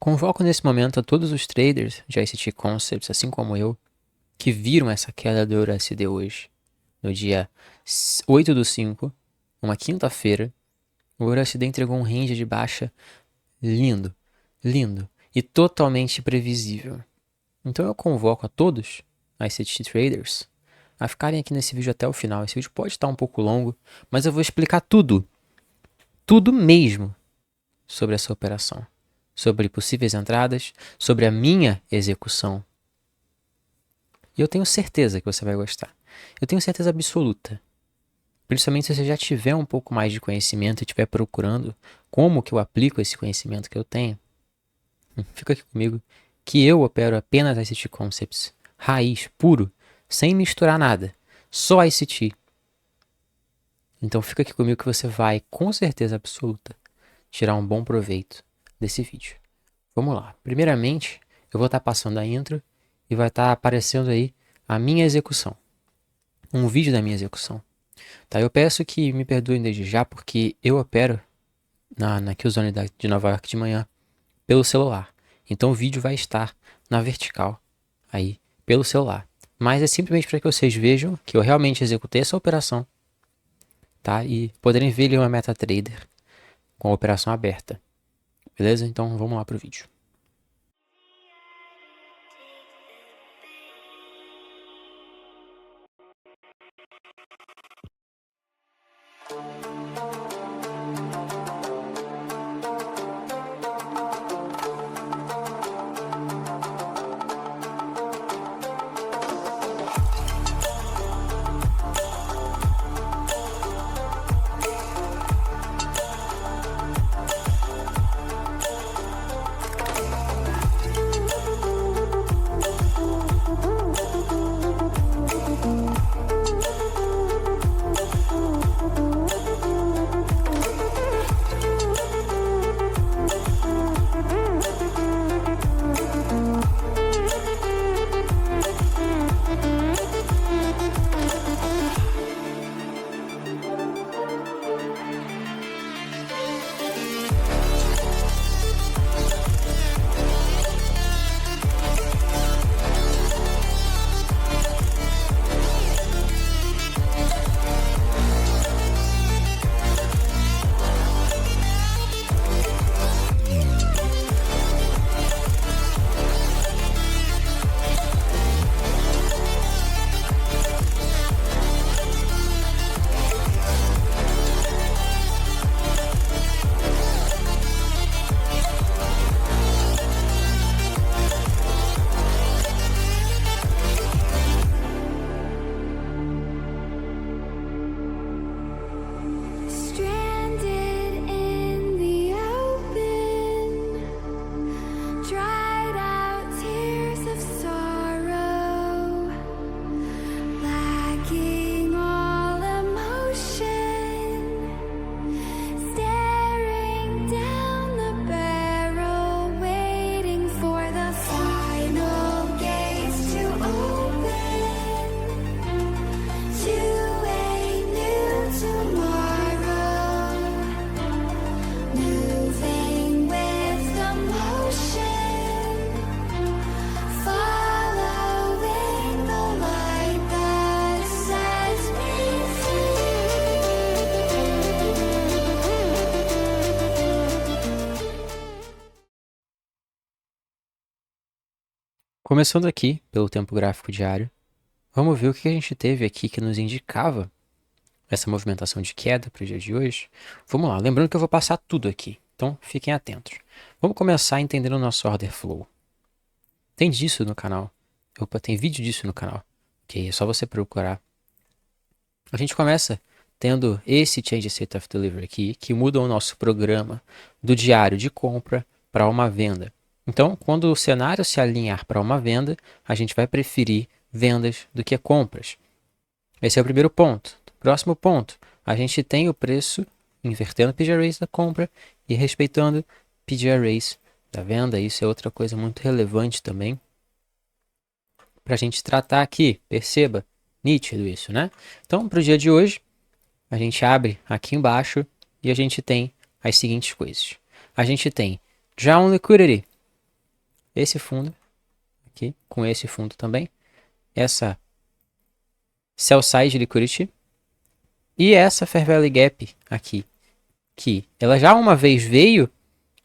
Convoco nesse momento a todos os traders de ICT Concepts, assim como eu, que viram essa queda do EURUSD hoje, no dia 8/5, uma quinta-feira. O EURUSD entregou um range de baixa lindo, lindo e totalmente previsível. Então eu convoco a todos, ICT Traders, a ficarem aqui nesse vídeo até o final. Esse vídeo pode estar um pouco longo, mas eu vou explicar tudo mesmo sobre essa operação, sobre possíveis entradas, sobre a minha execução. E eu tenho certeza que você vai gostar. Eu tenho certeza absoluta. Principalmente se você já tiver um pouco mais de conhecimento e estiver procurando como que eu aplico esse conhecimento que eu tenho. Fica aqui comigo que eu opero apenas ICT Concepts, raiz, puro, sem misturar nada, só ICT. Então fica aqui comigo que você vai, com certeza absoluta, tirar um bom proveito desse vídeo. Vamos lá. Primeiramente, eu vou estar passando a intro e vai estar aparecendo aí a minha execução. Um vídeo da minha execução. Tá? Eu peço que me perdoem desde já porque eu opero na Killzone de Nova York de manhã pelo celular. Então o vídeo vai estar na vertical aí pelo celular. Mas é simplesmente para que vocês vejam que eu realmente executei essa operação, tá? E poderem ver ali uma MetaTrader com a operação aberta. Beleza? Então vamos lá pro vídeo. Começando aqui pelo tempo gráfico diário, vamos ver o que a gente teve aqui que nos indicava essa movimentação de queda para o dia de hoje. Vamos lá, lembrando que eu vou passar tudo aqui, então fiquem atentos. Vamos começar entendendo o nosso order flow. Tem disso no canal. Opa, tem vídeo disso no canal. Ok, é só você procurar. A gente começa tendo esse Change State of Delivery aqui, que muda o nosso programa do diário de compra para uma venda. Então, quando o cenário se alinhar para uma venda, a gente vai preferir vendas do que compras. Esse é o primeiro ponto. Próximo ponto, a gente tem o preço invertendo o PG Race da compra e respeitando PG Race da venda. Isso é outra coisa muito relevante também para a gente tratar aqui. Perceba, nítido isso, né? Então, para o dia de hoje, a gente abre aqui embaixo e a gente tem as seguintes coisas. A gente tem Drawn Liquidity esse fundo aqui, com esse fundo também, essa Sell Side Liquidity e essa Fair Value Gap aqui, que ela já uma vez veio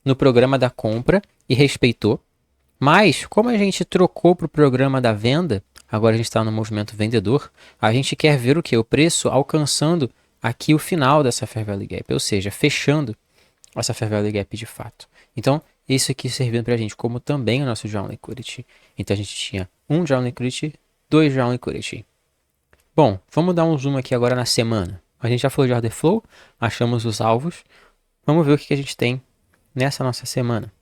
no programa da compra e respeitou, mas como a gente trocou para o programa da venda, agora a gente está no movimento vendedor, a gente quer ver o que? O preço alcançando aqui o final dessa Fair Value Gap, ou seja, fechando essa Fair Value Gap de fato. Então, isso aqui servindo para a gente como também o nosso Drawn Liquidity. Então, a gente tinha um Drawn Liquidity, dois Drawn Liquidity. Bom, vamos dar um zoom aqui agora na semana. A gente já falou de Order Flow, achamos os alvos. Vamos ver o que a gente tem nessa nossa semana.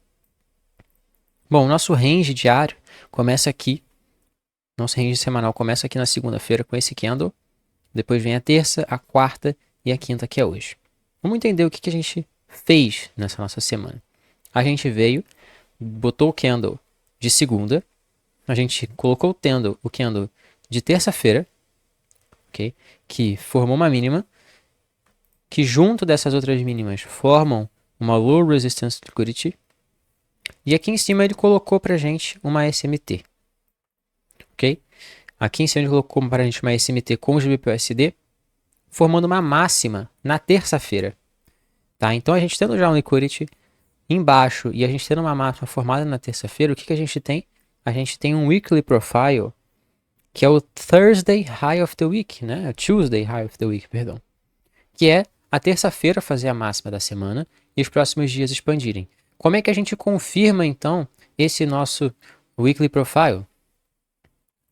Bom, nosso range diário começa aqui. Nosso range semanal começa aqui na segunda-feira com esse candle. Depois vem a terça, a quarta e a quinta, que é hoje. Vamos entender o que a gente fez nessa nossa semana. A gente veio, botou o candle de segunda. A gente colocou o candle de terça-feira, okay? Que formou uma mínima. Que junto dessas outras mínimas formam uma Low Resistance Liquidity. E aqui em cima ele colocou para a gente uma SMT. Ok? Aqui em cima ele colocou para a gente uma SMT com os GBP/USD, formando uma máxima na terça-feira. Tá? Então a gente tendo já um liquidity embaixo e a gente tendo uma máxima formada na terça-feira, o que a gente tem? A gente tem um Weekly Profile, que é o Thursday High of the Week, né? Tuesday High of the Week, perdão. Que é a terça-feira fazer a máxima da semana e os próximos dias expandirem. Como é que a gente confirma, então, esse nosso Weekly Profile?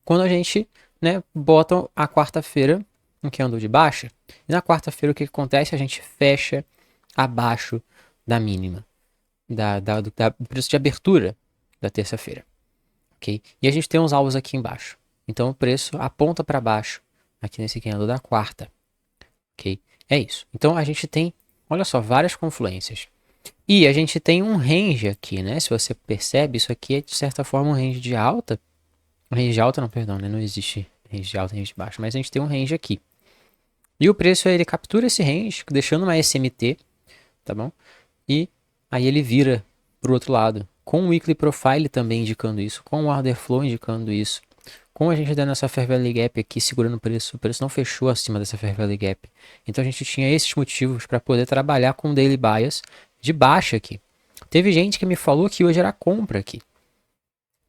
Quando a gente, né, bota a quarta-feira um candle de baixa, e na quarta-feira o que acontece? A gente fecha abaixo da mínima, do preço de abertura da terça-feira. Okay? E a gente tem uns alvos aqui embaixo. Então o preço aponta para baixo aqui nesse candle da quarta. Okay? É isso. Então a gente tem, olha só, várias confluências. E a gente tem um range aqui, né? Se você percebe, isso aqui é de certa forma um range de alta. Range de alta não, perdão, né? Não existe range de alta e range de baixa, mas a gente tem um range aqui. E o preço, ele captura esse range, deixando uma SMT, tá bom? E aí ele vira pro outro lado, com o Weekly Profile também indicando isso, com o Order Flow indicando isso. Com a gente dando essa Fair Value Gap aqui, segurando o preço não fechou acima dessa Fair Value Gap. Então a gente tinha esses motivos para poder trabalhar com Daily Bias de baixa aqui. Teve gente que me falou que hoje era compra aqui.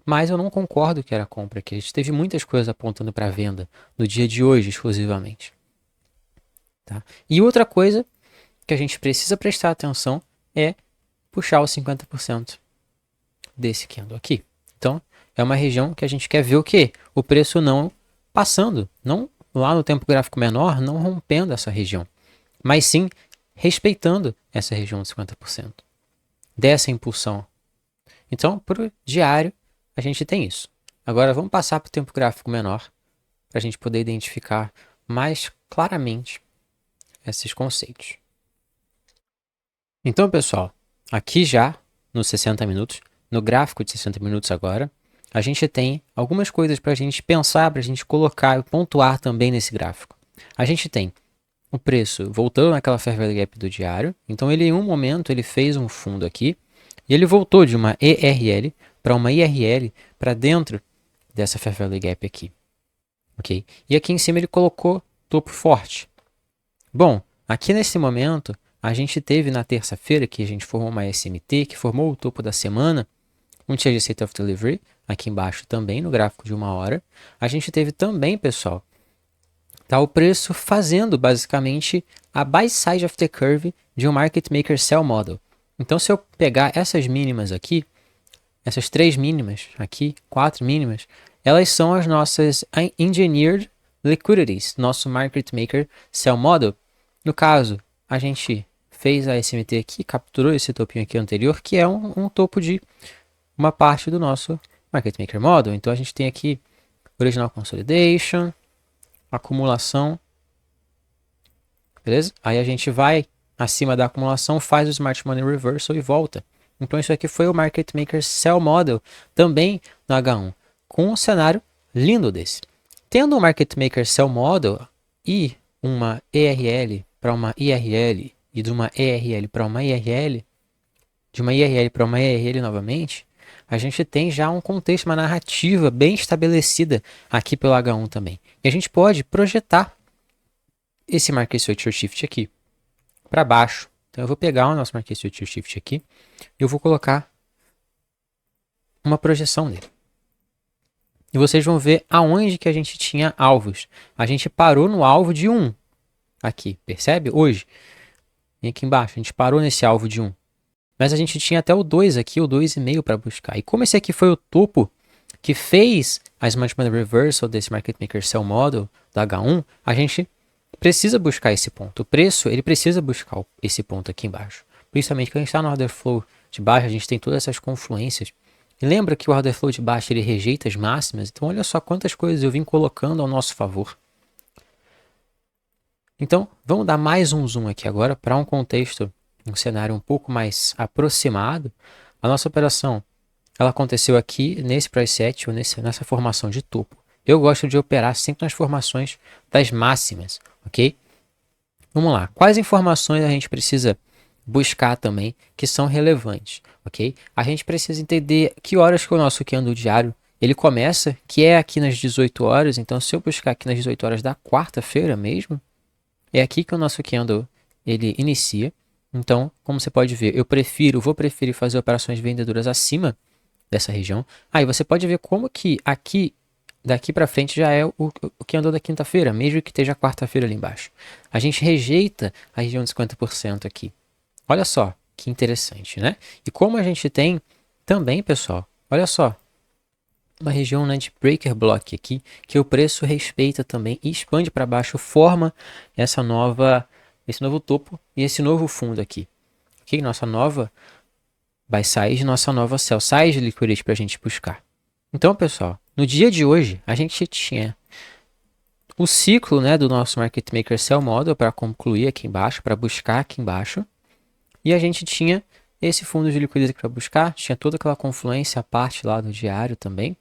Mas eu não concordo que era compra aqui. A gente teve muitas coisas apontando para venda no dia de hoje exclusivamente. Tá? E outra coisa que a gente precisa prestar atenção é puxar os 50% desse candle aqui. Então, é uma região que a gente quer ver o quê? O preço não passando, não lá no tempo gráfico menor, não rompendo essa região, mas sim respeitando essa região de 50%, dessa impulsão. Então, para o diário, a gente tem isso. Agora, vamos passar para o tempo gráfico menor, para a gente poder identificar mais claramente esses conceitos. Então, pessoal, aqui já nos 60 minutos, no gráfico de 60 minutos agora, a gente tem algumas coisas para a gente pensar, para a gente colocar e pontuar também nesse gráfico. A gente tem o preço voltando naquela Fair Value Gap do diário. Então, ele em um momento ele fez um fundo aqui e ele voltou de uma ERL para uma IRL para dentro dessa Fair Value Gap aqui. Ok? E aqui em cima ele colocou topo forte. Bom, aqui nesse momento, a gente teve na terça-feira que a gente formou uma SMT, que formou o topo da semana, um Change State of Delivery, aqui embaixo também no gráfico de 1 hora. A gente teve também, pessoal, tá, o preço fazendo basicamente a buy side of the curve de um Market Maker Sell Model. Então, se eu pegar essas mínimas aqui, essas 3 mínimas aqui, 4 mínimas, elas são as nossas Engineered Liquidities, nosso Market Maker Sell Model. No caso, a gente fez a SMT aqui, capturou esse topinho aqui anterior, que é um topo de uma parte do nosso Market Maker Model. Então a gente tem aqui Original Consolidation, acumulação, beleza? Aí a gente vai acima da acumulação, faz o Smart Money Reversal e volta. Então isso aqui foi o Market Maker Sell Model, também no H1, com um cenário lindo desse. Tendo um Market Maker Sell Model e uma ERL para uma IRL e de uma ERL para uma IRL, de uma IRL para uma ERL novamente, a gente tem já um contexto, uma narrativa bem estabelecida aqui pelo H1 também. E a gente pode projetar esse Market Structure Shift aqui para baixo. Então eu vou pegar o nosso Market Structure Shift aqui e eu vou colocar uma projeção nele. E vocês vão ver aonde que a gente tinha alvos. A gente parou no alvo de 1 aqui, percebe? Hoje. E aqui embaixo, a gente parou nesse alvo de 1. Mas a gente tinha até o 2 aqui, o 2,5 para buscar. E como esse aqui foi o topo que fez a Smart Money Reversal desse Market Maker Sell Model da H1, a gente precisa buscar esse ponto. O preço, ele precisa buscar esse ponto aqui embaixo. Principalmente quando a gente está no order flow de baixo, a gente tem todas essas confluências. E lembra que o order flow de baixo, ele rejeita as máximas? Então olha só quantas coisas eu vim colocando ao nosso favor. Então, vamos dar mais um zoom aqui agora para um contexto, um cenário um pouco mais aproximado. A nossa operação, ela aconteceu aqui nesse price set, ou nessa formação de topo. Eu gosto de operar sempre nas formações das máximas, ok? Vamos lá. Quais informações a gente precisa buscar também que são relevantes, ok? A gente precisa entender que horas que o nosso candle diário ele começa, que é aqui nas 18 horas. Então, se eu buscar aqui nas 18 horas da quarta-feira mesmo, é aqui que o nosso candle ele inicia. Então, como você pode ver, vou preferir fazer operações vendedoras acima dessa região. Aí você pode ver como que aqui, daqui para frente, já é o candle da quinta-feira, mesmo que esteja a quarta-feira ali embaixo. A gente rejeita a região de 50% aqui. Olha só, que interessante, né? E como a gente tem também, pessoal, olha só, uma região, né, de breaker block aqui, que o preço respeita também e expande para baixo, forma esse novo topo e esse novo fundo aqui. Ok? Nossa nova buy size, nossa nova sell size de liquidez para a gente buscar. Então, pessoal, no dia de hoje, a gente tinha o ciclo, né, do nosso Market Maker Sell Model para concluir aqui embaixo, para buscar aqui embaixo. E a gente tinha esse fundo de liquidez para buscar, tinha toda aquela confluência, a parte lá do diário também.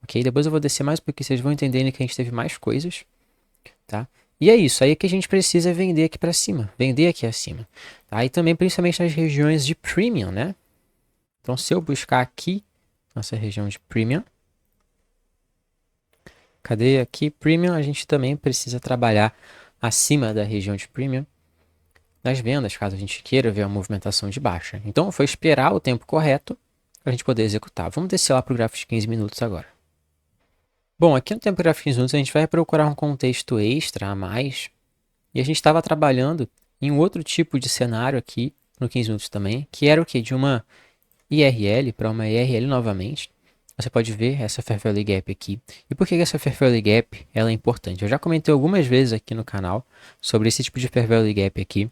Ok? Depois eu vou descer mais porque vocês vão entendendo que a gente teve mais coisas, tá? E é isso, aí que a gente precisa vender aqui para cima, vender aqui acima. Tá? E também principalmente nas regiões de Premium, né? Então se eu buscar aqui, nossa região de Premium, cadê aqui Premium? A gente também precisa trabalhar acima da região de Premium nas vendas, caso a gente queira ver a movimentação de baixa. Então foi esperar o tempo correto para a gente poder executar. Vamos descer lá para o gráfico de 15 minutos agora. Bom, aqui no tempo gráfico de 15 minutos a gente vai procurar um contexto extra a mais. E a gente estava trabalhando em um outro tipo de cenário aqui no 15 minutos também, que era o que? De uma IRL para uma IRL novamente. Você pode ver essa Fair Value Gap aqui. E por que essa Fair Value Gap ela é importante? Eu já comentei algumas vezes aqui no canal sobre esse tipo de Fair Value Gap aqui,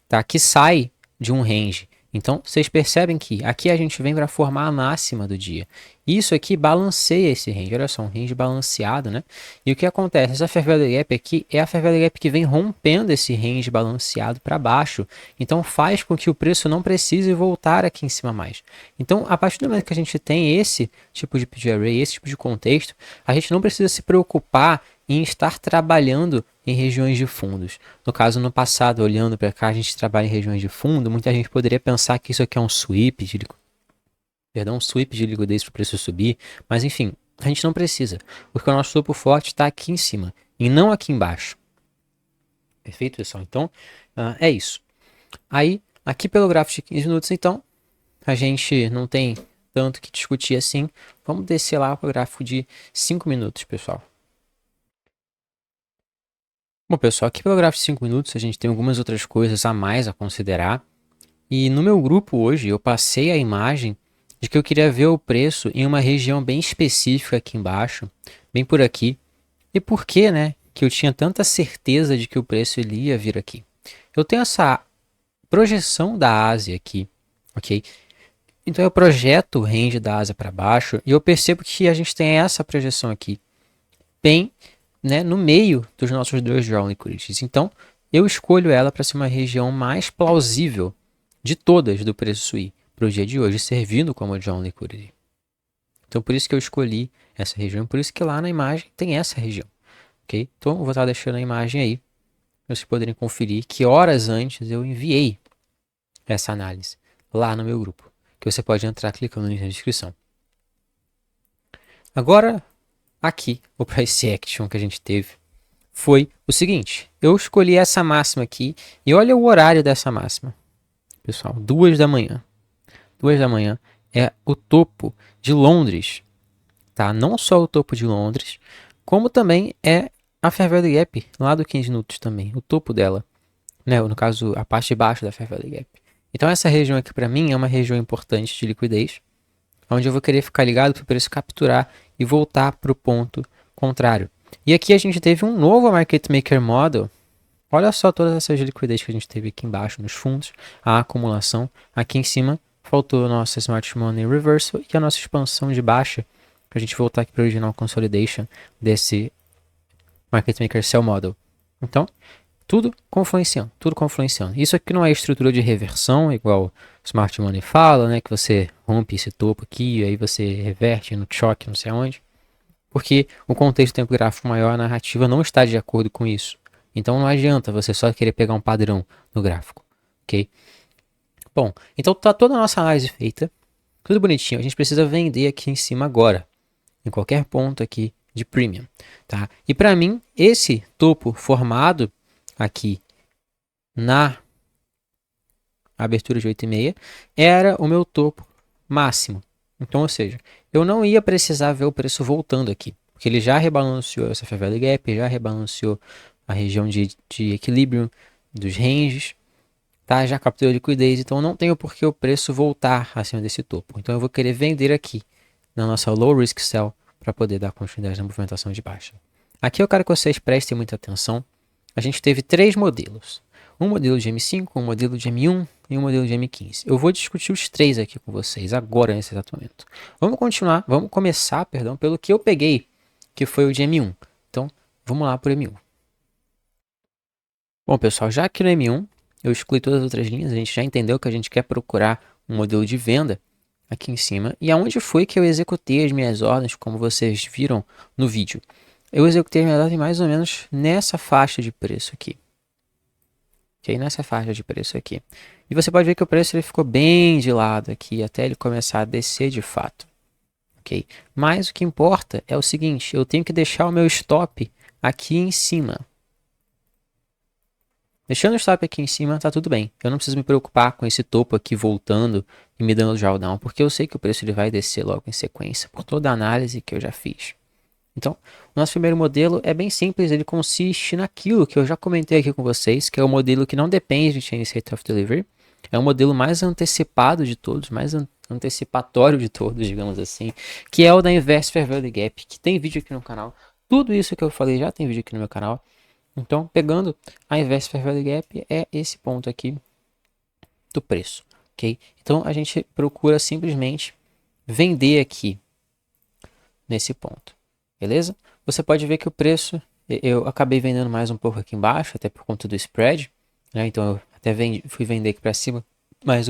tá? Que sai de um range. Então, vocês percebem que aqui a gente vem para formar a máxima do dia. Isso aqui balanceia esse range. Olha só, um range balanceado, né? E o que acontece? Essa Fair Value Gap aqui é a Fair Value Gap que vem rompendo esse range balanceado para baixo. Então, faz com que o preço não precise voltar aqui em cima mais. Então, a partir do momento que a gente tem esse tipo de PG Array, esse tipo de contexto, a gente não precisa se preocupar em estar trabalhando em regiões de fundos. No caso, no passado, olhando para cá, a gente trabalha em regiões de fundo, muita gente poderia pensar que isso aqui é um sweep de liquidez para o preço subir, mas enfim, a gente não precisa, porque o nosso topo forte está aqui em cima e não aqui embaixo. Perfeito, pessoal? Então, é isso. Aí, aqui pelo gráfico de 15 minutos, então, a gente não tem tanto que discutir assim. Vamos descer lá para o gráfico de 5 minutos, pessoal. Bom, pessoal, aqui pelo gráfico de 5 minutos a gente tem algumas outras coisas a mais a considerar. E no meu grupo hoje eu passei a imagem de que eu queria ver o preço em uma região bem específica aqui embaixo, bem por aqui. E por que, né, que eu tinha tanta certeza de que o preço ele ia vir aqui? Eu tenho essa projeção da Ásia aqui, ok? Então eu projeto o range da Ásia para baixo e eu percebo que a gente tem essa projeção aqui, bem, né, no meio dos nossos dois draw liquidities. Então, eu escolho ela para ser uma região mais plausível de todas do preço ir para o dia de hoje, servindo como draw liquidity. Então, por isso que eu escolhi essa região, por isso que lá na imagem tem essa região, ok? Então, eu vou estar deixando a imagem aí, para vocês poderem conferir que horas antes eu enviei essa análise lá no meu grupo. que você pode entrar clicando no link na descrição. Agora, aqui, o price action que a gente teve foi o seguinte. Eu escolhi essa máxima aqui e olha o horário dessa máxima. Pessoal, 2 da manhã. 2 da manhã é o topo de Londres, tá? Não só o topo de Londres, como também é a Fair Valley Gap, lá do 15 minutos também, o topo dela, né? No caso, a parte de baixo da Fair Valley Gap. Então essa região aqui para mim é uma região importante de liquidez, onde eu vou querer ficar ligado para o preço capturar e voltar para o ponto contrário. E aqui a gente teve um novo Market Maker Model. Olha só todas essas liquidez que a gente teve aqui embaixo nos fundos, a acumulação. Aqui em cima faltou a nossa Smart Money Reversal e a nossa expansão de baixa, para a gente voltar aqui para o Original Consolidation desse Market Maker Sell Model. Então, tudo confluenciando, tudo confluenciando. Isso aqui não é estrutura de reversão, igual o Smart Money fala, né? Que você rompe esse topo aqui, e aí você reverte no choque, não sei aonde. Porque o contexto do tempo gráfico maior, a narrativa não está de acordo com isso. Então não adianta você só querer pegar um padrão no gráfico, ok? Bom, então tá toda a nossa análise feita, tudo bonitinho. A gente precisa vender aqui em cima agora, em qualquer ponto aqui de premium, tá? E para mim, esse topo formado aqui na abertura de 8,5 era o meu topo máximo. Então, ou seja, eu não ia precisar ver o preço voltando aqui, porque ele já rebalanceou essa Fair Value Gap, já rebalanceou a região de equilíbrio dos ranges, tá? Já capturou liquidez, então não tenho por que o preço voltar acima desse topo. Então eu vou querer vender aqui na nossa Low Risk Sell para poder dar continuidade na movimentação de baixa. Aqui eu quero que vocês prestem muita atenção. A gente teve 3 modelos. Um modelo de M5, um modelo de M1 e um modelo de M15. Eu vou discutir os 3 aqui com vocês agora, nesse exato momento. Vamos começar, pelo que eu peguei, que foi o de M1. Então, vamos lá por M1. Bom, pessoal, já aqui no M1, eu excluí todas as outras linhas, a gente já entendeu que a gente quer procurar um modelo de venda aqui em cima. E aonde foi que eu executei as minhas ordens, como vocês viram no vídeo? Eu executei as minhas ordens mais ou menos nessa faixa de preço aqui. Ok? Nessa faixa de preço aqui. E você pode ver que o preço ele ficou bem de lado aqui, até ele começar a descer de fato. Ok? Mas o que importa é o seguinte, eu tenho que deixar o meu stop aqui em cima. Deixando o stop aqui em cima, tá tudo bem. Eu não preciso me preocupar com esse topo aqui voltando e me dando drawdown, porque eu sei que o preço ele vai descer logo em sequência, por toda a análise que eu já fiz. Então, o nosso primeiro modelo é bem simples, ele consiste naquilo que eu já comentei aqui com vocês, que é o modelo que não depende de Chain State of Delivery. É o modelo mais antecipado de todos, mais antecipatório de todos, digamos assim, que é o da Inverse Fair Value Gap, que tem vídeo aqui no canal. Tudo isso que eu falei já tem vídeo aqui no meu canal. Então, pegando a Inverse Fair Value Gap, é esse ponto aqui do preço, ok? Então, a gente procura simplesmente vender aqui nesse ponto, beleza? Você pode ver que o preço, eu acabei vendendo mais um pouco aqui embaixo, até por conta do spread, né? Então, eu até fui vender aqui para cima, mas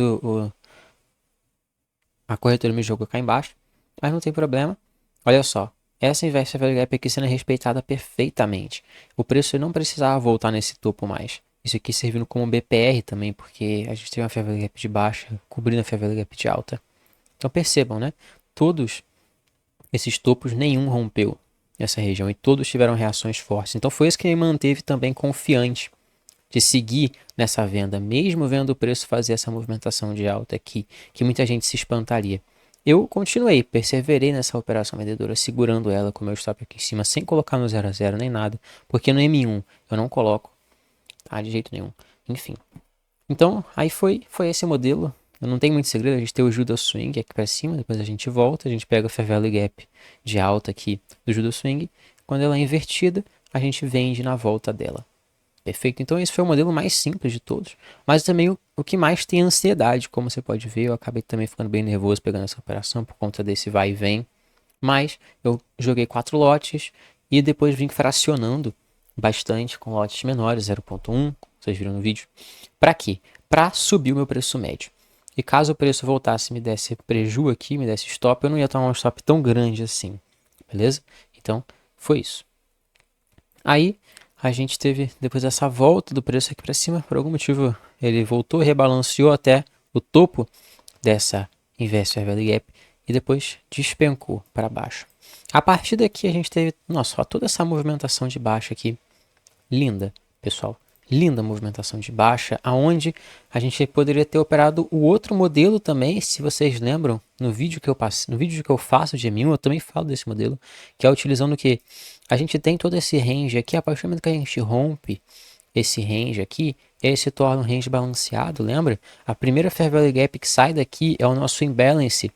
a corretora me jogou cá embaixo, mas não tem problema. Olha só, essa Inverse Fair Value Gap aqui sendo respeitada perfeitamente. O preço não precisava voltar nesse topo mais. Isso aqui servindo como BPR também, porque a gente tem uma Fair Value Gap de baixa, cobrindo a Fair Value Gap de alta. Então percebam, né? Todos esses topos, nenhum rompeu essa região e todos tiveram reações fortes. Então foi isso que me manteve também confiante de seguir nessa venda, mesmo vendo o preço fazer essa movimentação de alta aqui, que muita gente se espantaria. Eu continuei, perseverei nessa operação vendedora, segurando ela com o meu stop aqui em cima, sem colocar no 0 a 0 nem nada, porque no M1 eu não coloco, tá? De jeito nenhum. Enfim. Então, aí foi esse modelo. Não tem muito segredo, a gente tem o Judo Swing aqui para cima, depois a gente volta, a gente pega o Fair Value Gap de alta aqui do Judo Swing. Quando ela é invertida, a gente vende na volta dela. Perfeito? Então esse foi o modelo mais simples de todos, mas também o que mais tem ansiedade, como você pode ver. Eu acabei também ficando bem nervoso pegando essa operação por conta desse vai e vem, mas eu joguei 4 lotes e depois vim fracionando bastante com lotes menores, 0.1, vocês viram no vídeo. Para quê? Para subir o meu preço médio. E caso o preço voltasse e me desse preju aqui, me desse stop, eu não ia tomar um stop tão grande assim, beleza? Então foi isso. Aí a gente teve depois essa volta do preço aqui para cima, por algum motivo ele voltou, rebalanceou até o topo dessa investe Fair Value Gap e depois despencou para baixo. A partir daqui a gente teve, nossa, ó, toda essa movimentação de baixa aqui, linda, pessoal. Linda movimentação de baixa, aonde a gente poderia ter operado o outro modelo também, se vocês lembram, no vídeo que eu passo, no vídeo que eu faço de M1, eu também falo desse modelo, que é utilizando o que a gente tem todo esse range aqui, a partir do momento que a gente rompe esse range aqui, ele se torna um range balanceado, lembra? A primeira Fair Value Gap que sai daqui é o nosso imbalance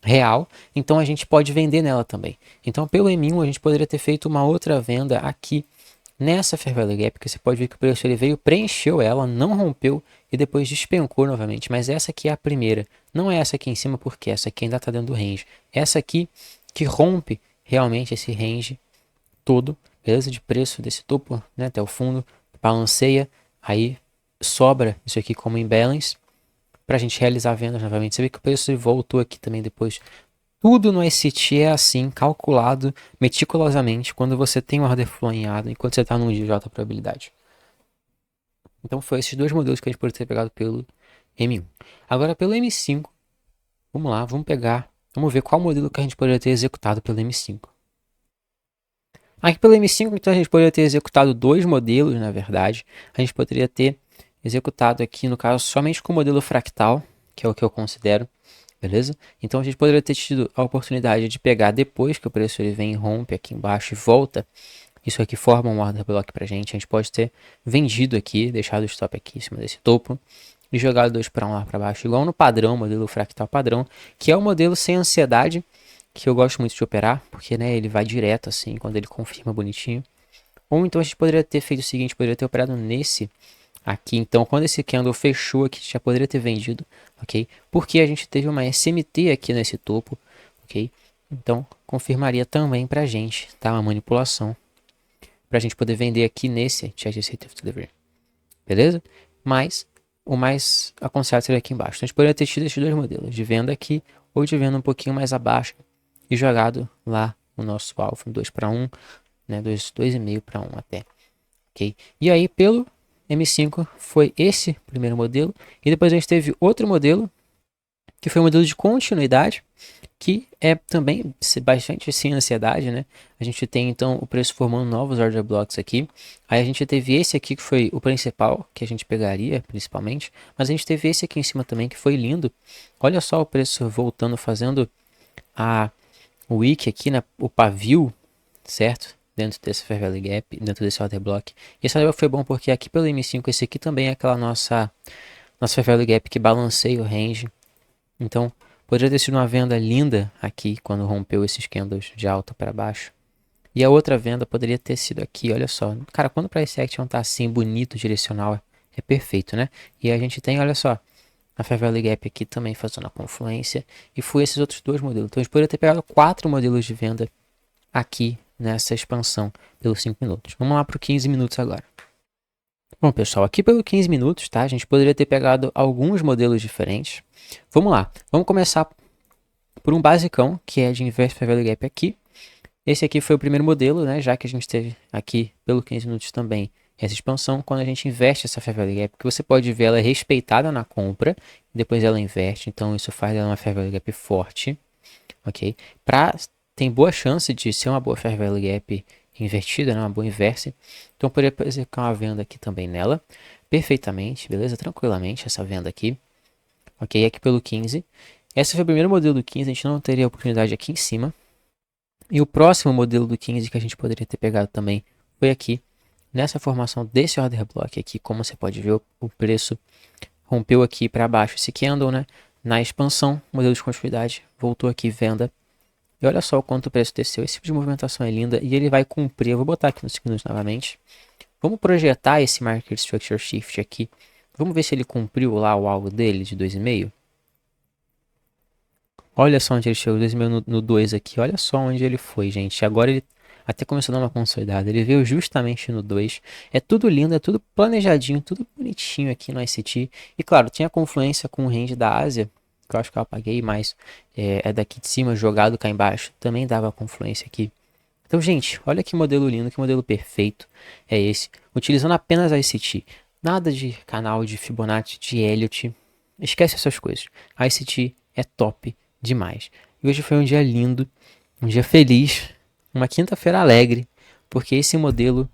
real, então a gente pode vender nela também. Então pelo M1 a gente poderia ter feito uma outra venda aqui nessa Fair Value Gap, que você pode ver que o preço ele veio, preencheu ela, não rompeu e depois despencou novamente. Mas essa aqui é a primeira, não é essa aqui em cima, porque essa aqui ainda está dentro do range. Essa aqui que rompe realmente esse range todo, beleza? De preço desse topo, né, até o fundo, balanceia, aí sobra isso aqui como imbalance para a gente realizar vendas novamente. Você vê que o preço voltou aqui também depois. Tudo no ICT é assim, calculado meticulosamente quando você tem um order flow alinhado e quando você está num dia de alta probabilidade. Então foi esses dois modelos que a gente pode ter pegado pelo M1. Agora pelo M5, vamos lá, vamos ver qual modelo que a gente poderia ter executado pelo M5. Aqui pelo M5, então a gente poderia ter executado dois modelos, na verdade. A gente poderia ter executado aqui, no caso, somente com o modelo fractal, que é o que eu considero. Beleza? Então a gente poderia ter tido a oportunidade de pegar depois que o preço ele vem, rompe aqui embaixo e volta. Isso aqui forma um order block pra gente. A gente pode ter vendido aqui, deixado o stop aqui em cima desse topo e jogado 2 para 1 lá para baixo, igual no padrão, modelo fractal padrão, que é o modelo sem ansiedade, que eu gosto muito de operar, porque né, ele vai direto assim, quando ele confirma bonitinho. Ou então a gente poderia ter feito o seguinte, poderia ter operado nesse aqui, então, quando esse candle fechou aqui, já poderia ter vendido, ok? Porque a gente teve uma SMT aqui nesse topo, ok? Então, confirmaria também pra gente, tá? Uma manipulação. Pra gente poder vender aqui nesse Charge Rate of Delivery. Beleza? Mas, o mais aconselhado seria aqui embaixo. Então, a gente poderia ter tido esses dois modelos, de venda aqui ou de venda um pouquinho mais abaixo e jogado lá o nosso alfa, 2 para 1, né? 2,5 para 1 até, ok? E aí, pelo M5 foi esse primeiro modelo, e depois a gente teve outro modelo, que foi o modelo de continuidade, que é também bastante sem ansiedade, né? A gente tem então o preço formando novos order blocks aqui, aí a gente teve esse aqui que foi o principal, que a gente pegaria principalmente, mas a gente teve esse aqui em cima também, que foi lindo. Olha só o preço voltando, fazendo o wick aqui, né? O pavio, certo? Dentro desse Fair Value Gap, dentro desse order block. E esse order block foi bom porque aqui pelo M5, esse aqui também é aquela nossa Fair Value Gap que balanceia o range. Então, poderia ter sido uma venda linda aqui, quando rompeu esses candles de alta para baixo. E a outra venda poderia ter sido aqui, olha só. Cara, quando o Price Action tá assim, bonito, direcional, é perfeito, né? E a gente tem, olha só, a Fair Value Gap aqui também fazendo a confluência. E foi esses outros dois modelos. Então, a gente poderia ter pegado 4 modelos de venda aqui nessa expansão pelos 5 minutos. Vamos lá para o 15 minutos agora. Bom, pessoal, aqui pelo 15 minutos, tá? A gente poderia ter pegado alguns modelos diferentes. Vamos lá. Vamos começar por um basicão, que é de Invest Fair Value Gap aqui. Esse aqui foi o primeiro modelo, né? Já que a gente teve aqui pelo 15 minutos também essa expansão. Quando a gente investe essa Fair Value Gap, que você pode ver ela é respeitada na compra, depois ela inverte. Então isso faz ela uma Fair Value Gap forte, ok? Tem boa chance de ser uma boa Fair Value Gap invertida, né? Uma boa inverse. Então poderia executar uma venda aqui também nela, perfeitamente, beleza? Tranquilamente essa venda aqui, ok? Aqui pelo 15. Esse foi o primeiro modelo do 15, a gente não teria oportunidade aqui em cima. E o próximo modelo do 15 que a gente poderia ter pegado também foi aqui, nessa formação desse order block aqui, como você pode ver, o preço rompeu aqui para baixo esse candle, né? Na expansão, modelo de continuidade, voltou aqui venda. E olha só o quanto o preço desceu. Esse tipo de movimentação é linda e ele vai cumprir. Eu vou botar aqui nos segundos novamente. Vamos projetar esse Market Structure Shift aqui. Vamos ver se ele cumpriu lá o alvo dele de 2,5. Olha só onde ele chegou, 2,5 no 2 aqui. Olha só onde ele foi, gente. Agora ele até começou a dar uma consolidada. Ele veio justamente no 2. É tudo lindo, é tudo planejadinho, tudo bonitinho aqui no ICT. E claro, tinha confluência com o range da Ásia, que eu acho que eu apaguei, mas é daqui de cima, jogado cá embaixo, também dava confluência aqui. Então, gente, olha que modelo lindo, que modelo perfeito é esse. Utilizando apenas a ICT, nada de canal de Fibonacci, de Elliott, esquece essas coisas. A ICT é top demais. E hoje foi um dia lindo, um dia feliz, uma quinta-feira alegre, porque esse modelo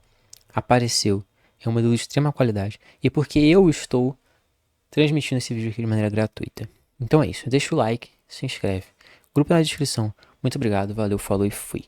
apareceu. É um modelo de extrema qualidade. E porque eu estou transmitindo esse vídeo aqui de maneira gratuita. Então é isso. Deixa o like, se inscreve. Grupo na descrição. Muito obrigado, valeu, falou e fui.